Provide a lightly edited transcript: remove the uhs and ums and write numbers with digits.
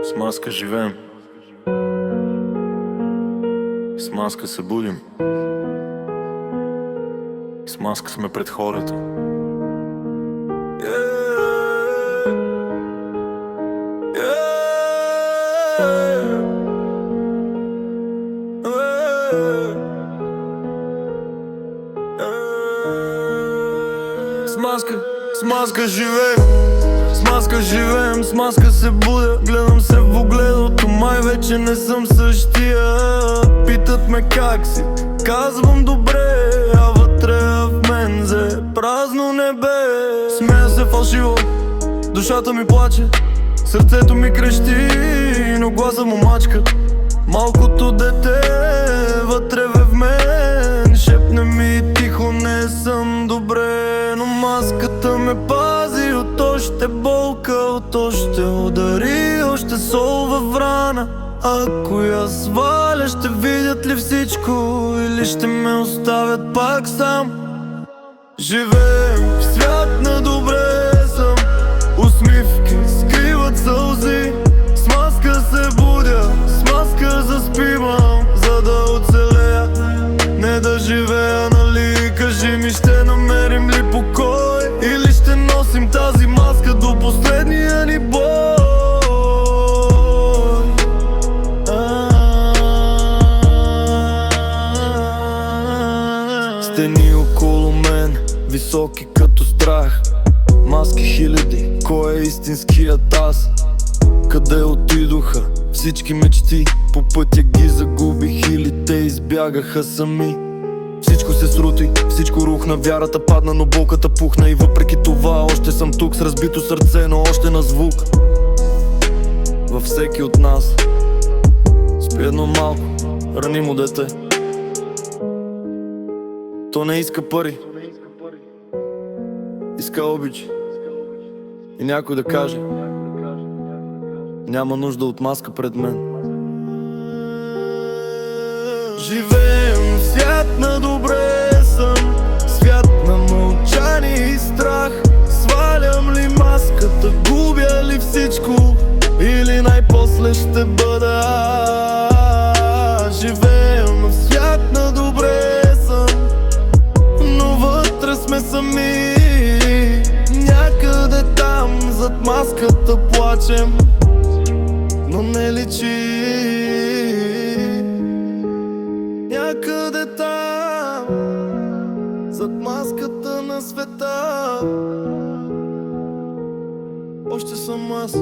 С маска живеем, с маска се будим, с маска сме пред хората. С маска живеем, с маска живеем, с маска се будя. Гледам се в огледалото, май вече не съм същия. Питат ме как си, казвам добре, а вътре в мен зе празно небе. Смея се фалшиво, душата ми плаче, сърцето ми крещи, но гласа му мачка. Малкото дете вътре в мен шепне ми тихо, не съм добре. Но маската ме пази от още болка, от още удари, още сол във рана. Ако я сваля, ще видят ли всичко или ще ме оставят пак сам? Живеем в свят на добре съм, усмивки скриват сълзи. С маска се будя, с маска заспивам, за да оцелея, не да живея, нали? Кажи ми, ще намерим ли покой или ще носим тази маска до последния ни бой? Стени около мен, високи като страх, маски хиляди, кой е истинският аз? Къде отидоха всички мечти? По пътя ги загубих или те избягаха сами. Всичко се срути, всичко рухна, вярата падна, но болката пухна. И въпреки това още съм тук с разбито сърце, но още на звук. Във всеки от нас спи едно малко, ранимо дете. То не иска пари, иска обич. И някой да каже: няма нужда от маска пред мен. Живеем в свят на добре съм, свят на мълчание и страх. Свалям ли маската, губя ли всичко, или най-после ще бъда аз? Живеем в свят на добре съм, но вътре сме сами. Някъде там зад маската плачем, но не личи. Някъде там зад маската на света още съм аз.